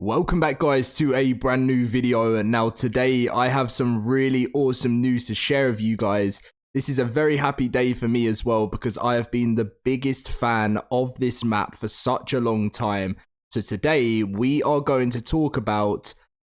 Welcome back guys to a brand new video, and now today I have some really awesome news to share with you guys. This is a very happy day for me as well because I have been the biggest fan of this map for such a long time. So today we are going to talk about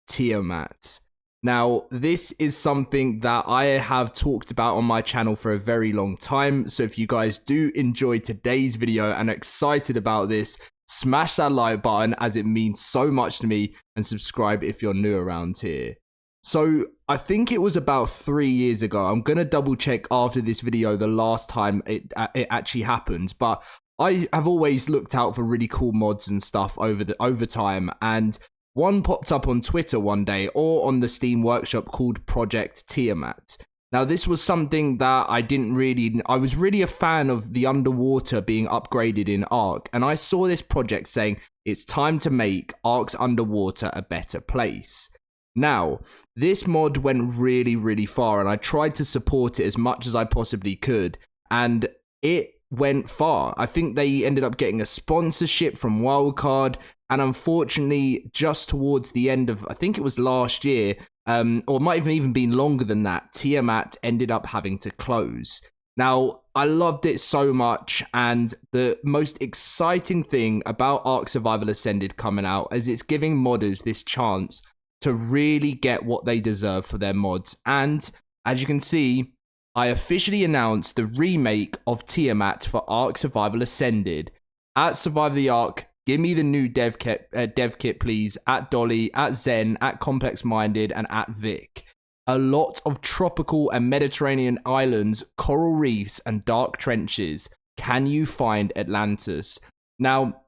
Tiamat. Now this is something that I have talked about on my channel for a very long time, so if you guys do enjoy today's video and are excited about this, smash that like button as it means so much to me, and subscribe if you're new around here. So I think it was about 3 years ago, I'm gonna double check after this video the last time it actually happened, but I have always looked out for really cool mods and stuff over time, and one popped up on Twitter one day or on the Steam workshop called Project Tiamat. Now this was something that I was really a fan of the underwater being upgraded in ARK, and I saw this project saying it's time to make ARK's underwater a better place. Now, this mod went really far, and I tried to support it as much as I possibly could, and it went far. I think they ended up getting a sponsorship from Wildcard, and unfortunately, just towards the end of, I think it was last year, or it might have even been longer than that, Tiamat ended up having to close. Now, I loved it so much, and the most exciting thing about ARK Survival Ascended coming out is it's giving modders this chance to really get what they deserve for their mods. And as you can see, I officially announced the remake of Tiamat for ARK Survival Ascended. At Survive the Ark, give me the new dev kit, please. At Dolly, at Zen, at Complex Minded, and at Vic. A lot of tropical and Mediterranean islands, coral reefs, and dark trenches. Can you find Atlantis? Now,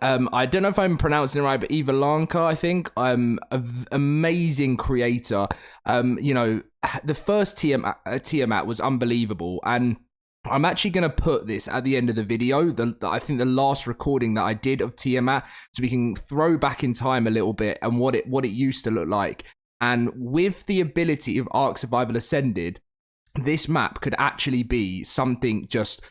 I don't know if I'm pronouncing it right, but Ivalanka, I think, amazing creator. You know, the first Tiamat was unbelievable, and I'm actually going to put this at the end of the video, I think the last recording that I did of Tiamat, so we can throw back in time a little bit and what it used to look like. And with the ability of ARK Survival Ascended, this map could actually be something just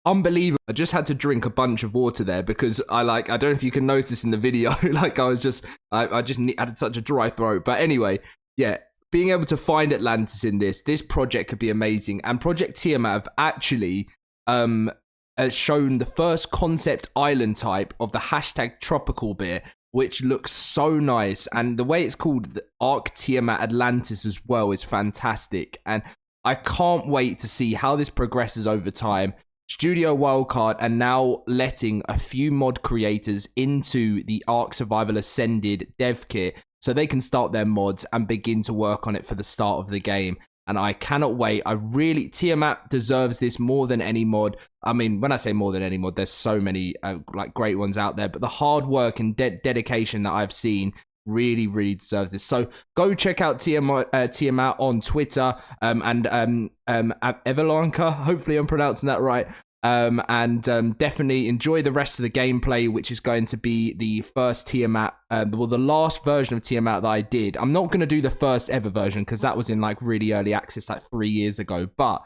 unbelievable. I just had to drink a bunch of water there because I don't know if you can notice in the video, like I just had such a dry throat. But anyway, yeah. Being able to find Atlantis in this project could be amazing. And Project Tiamat have actually shown the first concept island type of the hashtag tropical bit, which looks so nice. And the way it's called, the ARK Tiamat Atlantis as well, is fantastic. And I can't wait to see how this progresses over time. Studio Wildcard are now letting a few mod creators into the ARK Survival Ascended dev kit, so they can start their mods and begin to work on it for the start of the game. And I cannot wait. Tiamat deserves this more than any mod. I mean, when I say more than any mod, there's so many great ones out there, but the hard work and dedication that I've seen really deserves this. So go check out Tiamat on Twitter and Evalanka. Hopefully I'm pronouncing that right. Definitely enjoy the rest of the gameplay, which is going to be the first Tiamat, well, the last version of Tiamat that I did. I'm not going to do the first ever version because that was in like really early access, like 3 years ago, but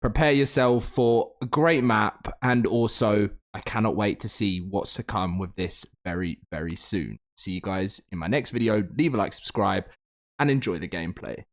prepare yourself for a great map, and also I cannot wait to see what's to come with this very soon. See you guys in my next video. Leave a like, subscribe, and enjoy the gameplay.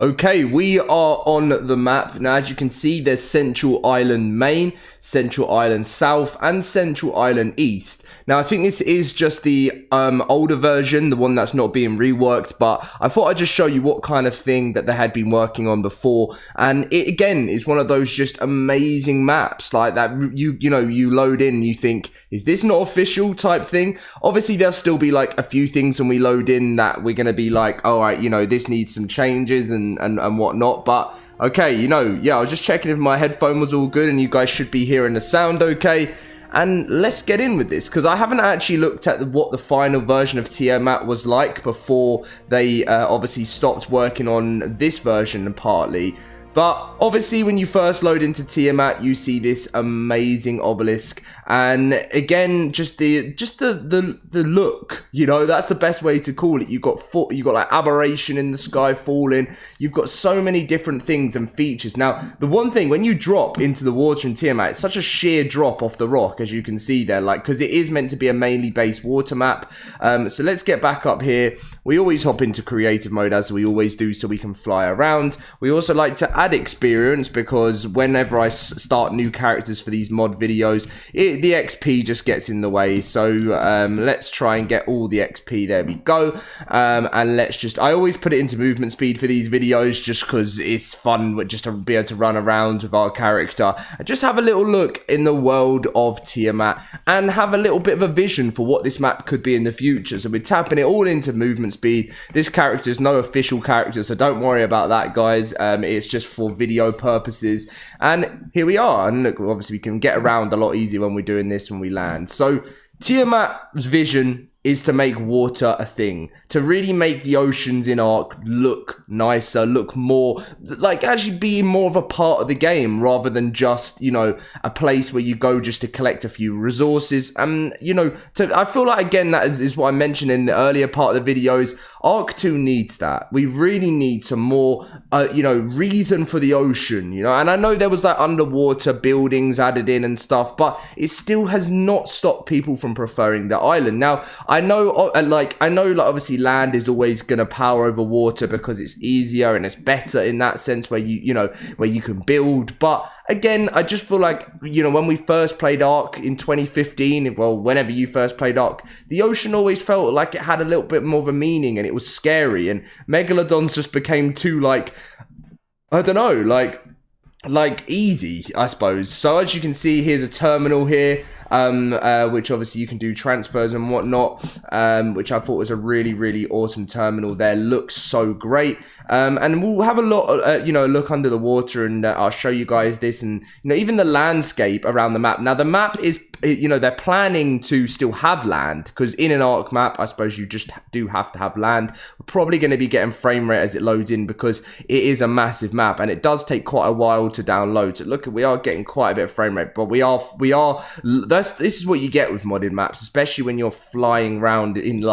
Okay, we are on the map. Now, as you can see, there's Central Island Main, Central Island South, and Central Island East. Now, I think this is just the older version, the one that's not being reworked, but I thought I'd just show you what kind of thing that they had been working on before. And it, again, is one of those just amazing maps, like that you load in and you think, is this not official type thing? Obviously, there'll still be like a few things when we load in that we're going to be like, all right, this needs some changes and whatnot, but okay, yeah, I was just checking if my headphone was all good, and you guys should be hearing the sound okay. And let's get in with this, because I haven't actually looked at what the final version of Tiamat was like before they obviously stopped working on this version partly. But obviously when you first load into Tiamat, you see this amazing obelisk, and again, just the look, you know, that's the best way to call it. You've got like aberration in the sky falling. You've got so many different things and features. Now, the one thing, when you drop into the water in Tiamat, it's such a sheer drop off the rock, as you can see there, like, because it is meant to be a mainly based water map. So let's get back up here. We always hop into creative mode, as we always do, so we can fly around. We also like to add experience, because whenever I start new characters for these mod videos, the XP just gets in the way. So let's try and get all the XP. There we go. And let's just, I always put it into movement speed for these videos, just because it's fun just to be able to run around with our character and just have a little look in the world of Tiamat and have a little bit of a vision for what this map could be in the future. So we're tapping it all into movement speed. This character is no official character, so don't worry about that, guys. It's just for video purposes. And here we are. And look, obviously we can get around a lot easier when we're doing this when we land. So Tiamat's vision is to make water a thing, to really make the oceans in ARK look nicer, look more like actually being more of a part of the game, rather than just, you know, a place where you go just to collect a few resources. And you know, I feel like, again, that is what I mentioned in the earlier part of the videos, ARK 2 needs that. We really need some more you know, reason for the ocean, you know. And I know there was like underwater buildings added in and stuff, but it still has not stopped people from preferring the island. Now I know like obviously land is always going to power over water because it's easier and it's better in that sense, where you know, where you can build. But again, I just feel like, you know, when we first played ARK in 2015, well, whenever you first played ARK, the ocean always felt like it had a little bit more of a meaning and it was scary, and Megalodons just became too, like, I don't know, like easy, I suppose. So as you can see, here's a terminal here, which obviously you can do transfers and whatnot, which I thought was a really awesome terminal there. Looks so great. And we'll have a lot, you know, look under the water, and I'll show you guys this, and you know, even the landscape around the map. Now the map is, you know, they're planning to still have land, because in an ARK map, I suppose you just do have to have land. We're probably going to be getting frame rate as it loads in, because it is a massive map and it does take quite a while to download. So look, we are getting quite a bit of frame rate, but this is what you get with modded maps, especially when you're flying around in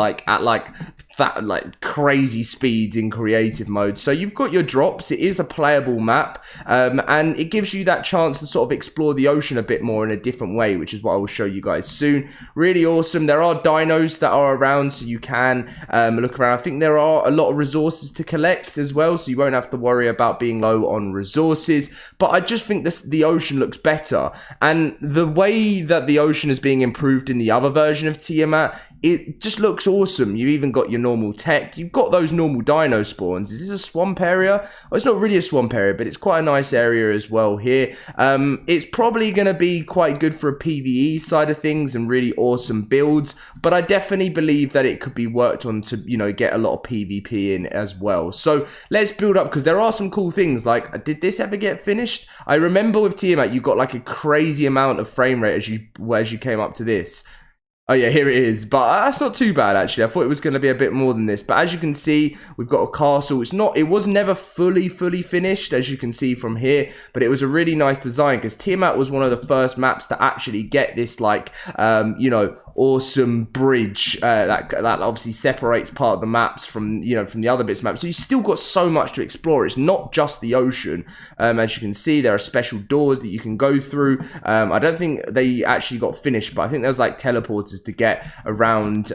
at crazy speeds in creative mode. So you've got your drops. It is a playable map, and it gives you that chance to sort of explore the ocean a bit more in a different way, which is what I will show you guys soon. Really awesome. There are dinos that are around, so you can look around. I think there are a lot of resources to collect as well, so you won't have to worry about being low on resources. But I just think the ocean looks better, and the way that the ocean is being improved in the other version of Tiamat, it just looks awesome. You even got your normal tech. You've got those normal dino spawns. Is this a swamp area? Well, it's not really a swamp area, but it's quite a nice area as well here. It's probably going to be quite good for a PvE side of things and really awesome builds, but I definitely believe that it could be worked on to, you know, get a lot of PvP in as well. So let's build up, because there are some cool things. Like, did this ever get finished? I remember with Tiamat, you got like a crazy amount of frame rate as you came up to this. Oh yeah, here it is. But that's not too bad, actually. I thought it was going to be a bit more than this. But as you can see, we've got a castle. It was never fully finished, as you can see from here. But it was a really nice design, because Tiamat was one of the first maps to actually get this, like, you know, awesome bridge that obviously separates part of the maps from, you know, from the other bits of maps. So you still got so much to explore. It's not just the ocean. As you can see, there are special doors that you can go through. I don't think they actually got finished, but I think there was like teleporters to get around,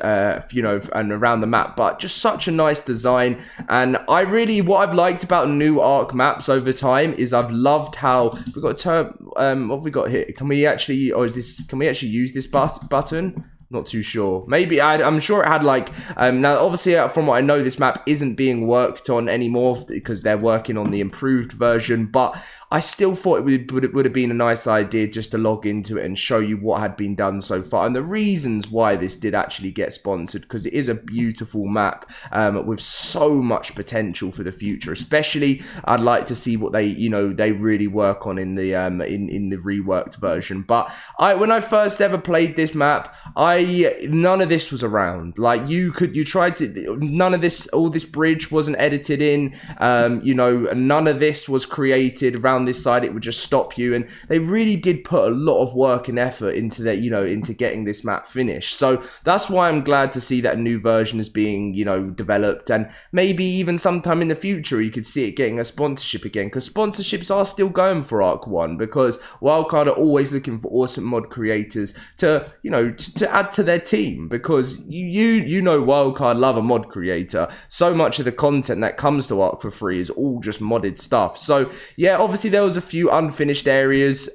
you know, and around the map. But just such a nice design. And what I've liked about new ARK maps over time is I've loved how we've got a term. What have we got here? Can we actually use this button? Not too sure. Maybe I'm sure it had like now obviously from what I know, this map isn't being worked on anymore because they're working on the improved version, but I still thought it would have been a nice idea just to log into it and show you what had been done so far and the reasons why this did actually get sponsored, because it is a beautiful map with so much potential for the future. Especially, I'd like to see what they really work on in the in the reworked version. But when I first ever played this map, none of this was around. Like none of this, all this bridge wasn't edited in. None of this was created around this side. It would just stop you, and they really did put a lot of work and effort into that, into getting this map finished. So that's why I'm glad to see that a new version is being, developed, and maybe even sometime in the future you could see it getting a sponsorship again, because sponsorships are still going for ARK 1, because Wildcard are always looking for awesome mod creators to add to their team, because Wildcard love a mod creator. So much of the content that comes to ARK for free is all just modded stuff. So yeah, obviously there was a few unfinished areas,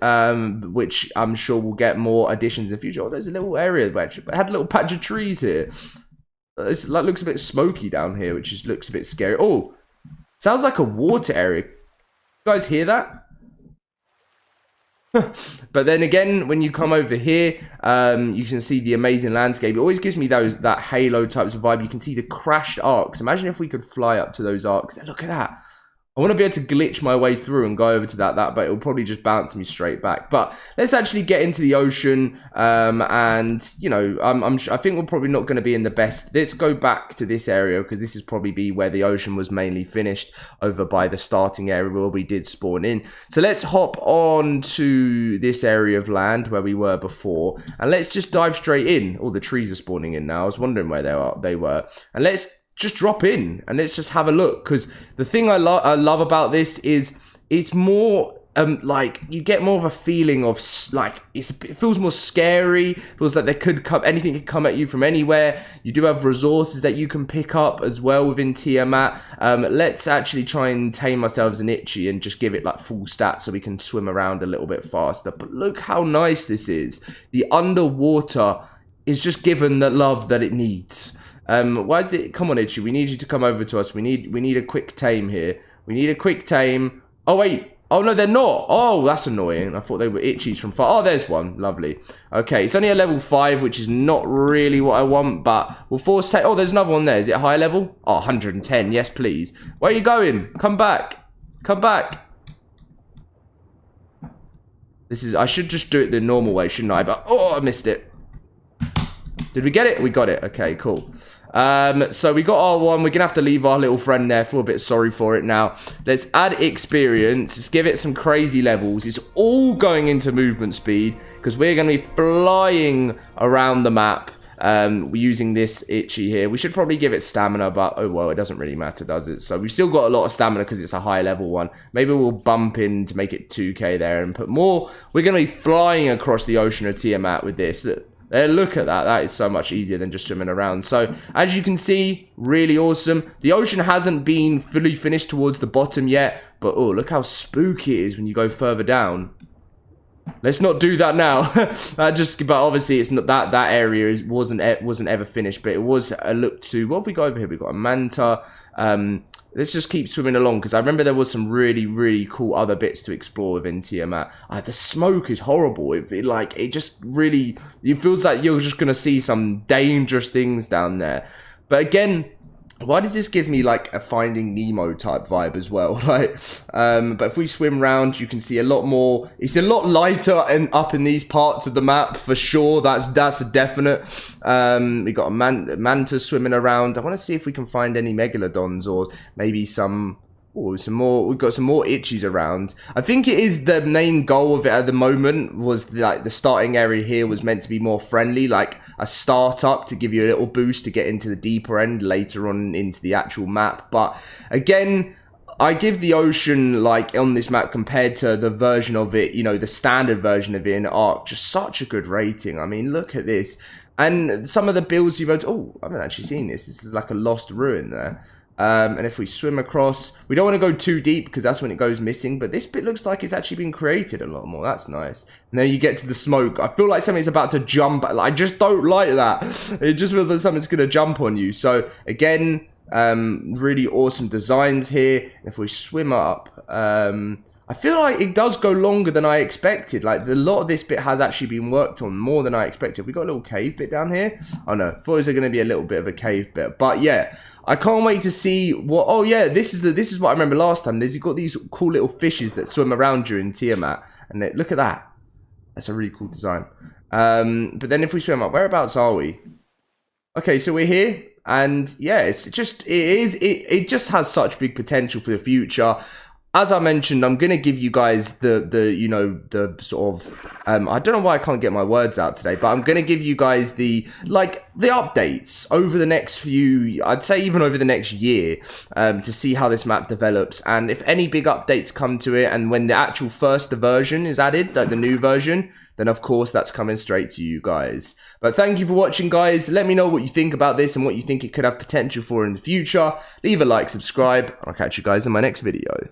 which I'm sure will get more additions in the future. Oh, there's a little area which had a little patch of trees here. It looks a bit smoky down here, which looks a bit scary. Oh, sounds like a water area. You guys hear that? But then again, when you come over here, you can see the amazing landscape. It always gives me that Halo types of vibe. You can see the crashed arcs. Imagine if we could fly up to those arcs. Look at that. I want to be able to glitch my way through and go over to that, but it'll probably just bounce me straight back. But let's actually get into the ocean, and I think we're probably not going to be in the best. Let's go back to this area, because this is probably be where the ocean was mainly finished, over by the starting area where we did spawn in. So let's hop on to this area of land where we were before, and let's just dive straight in. All the trees are spawning in now. I was wondering where they were, and let's just drop in and let's just have a look, because the thing I love about this is it's more like you get more of a feeling of like it feels more scary. It feels like anything could come at you from anywhere. You do have resources that you can pick up as well within Tiamat. Let's actually try and tame ourselves an Itchy and just give it like full stats so we can swim around a little bit faster. But look how nice this is. The underwater is just given the love that it needs. Come on, Itchy, we need you to come over to us. We need a quick tame here. We need a quick tame. Oh wait, oh no, they're not. Oh, that's annoying. I thought they were Itchies from far. Oh, there's one. Lovely. Okay, it's only a level 5, which is not really what I want, but we'll force tame. Oh, there's another one there. Is it a high level? Oh, 110. Yes, please. Where are you going? Come back. Come back. I should just do it the normal way, shouldn't I? But oh, I missed it. Did we get it? We got it. Okay, cool. So we got our one. We're gonna have to leave our little friend there. Feel a bit sorry for it now. Let's add experience. Let's give it some crazy levels. It's all going into movement speed, because we're gonna be flying around the map. We're using this Itchy here. We should probably give it stamina, but oh well, it doesn't really matter, does it? So we've still got a lot of stamina because it's a high level one. Maybe we'll bump in to make it 2k there and put more. We're gonna be flying across the ocean of Tiamat with this. Look at that. That is so much easier than just swimming around. So, as you can see, really awesome. The ocean hasn't been fully finished towards the bottom yet. But, oh, look how spooky it is when you go further down. Let's not do that now. But obviously, it's not that area wasn't ever finished. But it was a look to... What have we got over here? We've got a manta. Let's just keep swimming along, because I remember there was some really, really cool other bits to explore within Tiamat. The smoke is horrible. It just really... It feels like you're just going to see some dangerous things down there. But again, why does this give me like a Finding Nemo type vibe as well? Right? But if we swim around, you can see a lot more. It's a lot lighter and up in these parts of the map for sure. That's a definite. We got a manta swimming around. I want to see if we can find any megalodons or maybe some. Oh, some more. We've got some more Itchies around. I think it is the main goal of it at the moment was like the starting area here was meant to be more friendly, like a startup to give you a little boost to get into the deeper end later on into the actual map. But again, I give the ocean, like on this map compared to the version of it, the standard version of it in ARK, just such a good rating. I mean, look at this. And some of the builds you wrote, oh, I haven't actually seen this. This is like a lost ruin there. And if we swim across, we don't want to go too deep because that's when it goes missing. But this bit looks like it's actually been created a lot more. That's nice. And then you get to the smoke. I feel like something's about to jump. I just don't like that. It just feels like something's going to jump on you. So again, really awesome designs here. If we swim up, I feel like it does go longer than I expected. Like, a lot of this bit has actually been worked on more than I expected. We got a little cave bit down here. Oh no, thought it was going to be a little bit of a cave bit. But yeah, I can't wait to see what... Oh yeah, this is what I remember last time. You've got these cool little fishes that swim around during Tiamat. And look at that. That's a really cool design. But then if we swim up, whereabouts are we? Okay, so we're here. And yeah, it just has such big potential for the future. As I mentioned, I'm going to give you guys the sort of, I don't know why I can't get my words out today, but I'm going to give you guys the updates over the next few, I'd say even over the next year, to see how this map develops. And if any big updates come to it, and when the actual first version is added, like the new version, then of course that's coming straight to you guys. But thank you for watching, guys. Let me know what you think about this and what you think it could have potential for in the future. Leave a like, subscribe, and I'll catch you guys in my next video.